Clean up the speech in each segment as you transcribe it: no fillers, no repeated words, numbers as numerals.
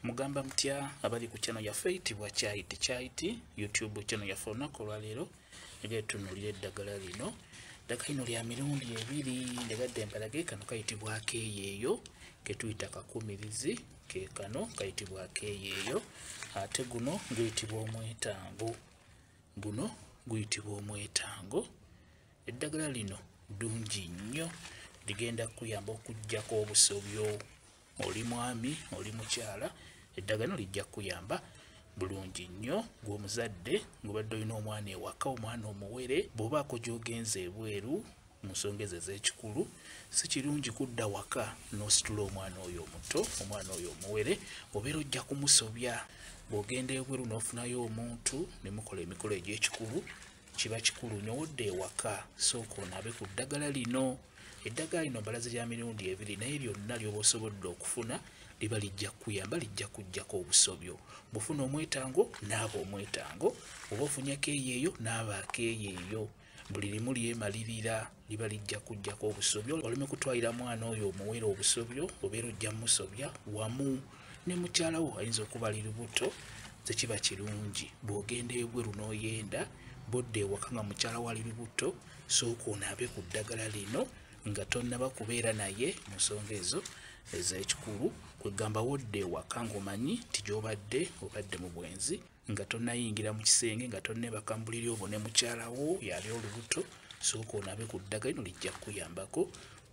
Mugamba mutya abali ku channel ya Faitibwa Chaiti YouTube channel ya Fonako lwalero egetunulira eddagala lino. Eddagala lino lya mirundi ebiri ndegadde mbalage kano kayitibwa akeeyeeyo ketuyita kakumirizi ke kano kayitibwa akeeyeeyo ate guno guyitibwa omwetango. Guno guyitibwa omwetango. Eddagala lino ddungi nnyo ligenda kuyamba okuggyako obusobyo. Oli mwami oli mukyala eddagala lino lijja kuyamba bulungi nnyo gw'omuzadde ng'obadde olina omwana ewaka omwana omuwere bw'obaako gy'ogenza ebweru mu nsonga ezo ez'ekikulu si kirungi kudda waka n'ositula omwana oyo omuto omwana oyo omuwere obeera ojja kumusobya. Bw'ogenda ebweru n'ofunayo omuntu ne mukola emikolo egy'ekikulu kiba kikulu nnyo wodde ewaka sooka onaabe ku ddagala lino. Eddagala lino mbalaze lya mirundi ebiri naye lyonna ly'oba osobodde okufuna liba lijja kuyamba lijja kuggyako obusobyo. Bw'ofuna omwetango naaba omwetango oba ofunye akeeyeeyo naaba akeeyeeyo. Buli limu lyemalirira liba lijja kuggyako obusobyo. Oleme kutwalira mwana oyo omuwere obusobyo obeera ojja musobya wamu ne mukyala wo ayinza okuba ali lubuto tekiba kirungi. Bw'ogenda ebweru n'oyenda bodde ewaka nga mukyala wo ali lubuto sooka onaabe ku ddagala lino nga tonnaba kubeera naye mu nsonga ezo ez'ekikulu kwegamba wodde ewaka ng'omanyi nti gy'obadde obadde mu bwenzi nga tonnayingira mu kisenge nga tonnebaka mu buliri obwo ne mukyala wo yali olubuto sooka onaabe ku ddagala lino lijja kukuyambako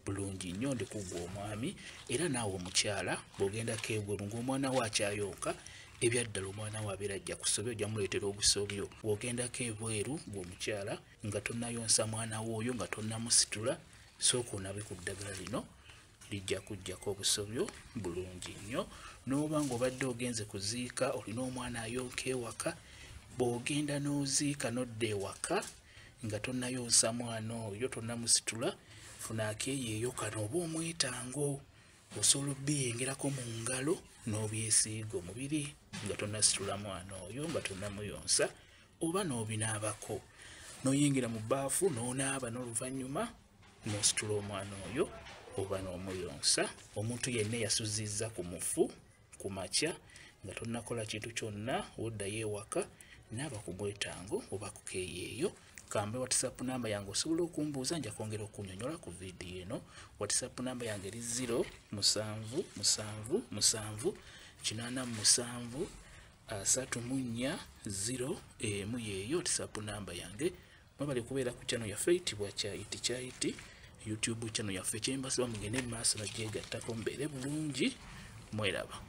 bulungi nnyo ndi kuggwa omwami era naawe omukyala bw'ogendako ebweru ng'omwana wo akyayonka ebyaddala omwana wo abeera ajja kusobya ojja muleetera obusobyo. Bw'ogendako ebweru ng'omukyala nga tonnayonsa mwana wo oyo nga tonnamusitula sooka onaabe ku ddagala lino lijja kuggyako obusobyo bulungi nnyo. N'oba ng'obadde ogenze kuziika olina omwana ayonka ewaka bw'ogenda n'oziika n'odda ewaka nga tonnayonsa mwana oyo tonnamusitula funa akeeyeeyo kano oba omwetango osobola obbiyengerako mu ngalo n'obyesiiga omubiri nga tonnasitula mwana oyo nga tonnamuyonsa oba n'obinaabako n'oyingira mu bbaafu n'onaaba n'oluvannyuma n'ositula omwana oyo oba n'omuyonsa. Omuntu yenna eyasuzizza ku mufu ku makya nga tonnakola kintu kyonna woddayo ewaka naaba ku mwetango oba ku keeyeeyo. Kambe WhatsApp namba yange osobola okumbuuza nja kwongera okunnyonnyola ku vidiyo eno. WhatsApp namba yange eri 0777873401 yeeyo WhatsApp namba yange. Mwebale kubeera ku channel ya Faitibwa Chaiti YouTube channel yaffe kyembasaba mugende mu maaso nagyegattako mbeere bulungi mweraba.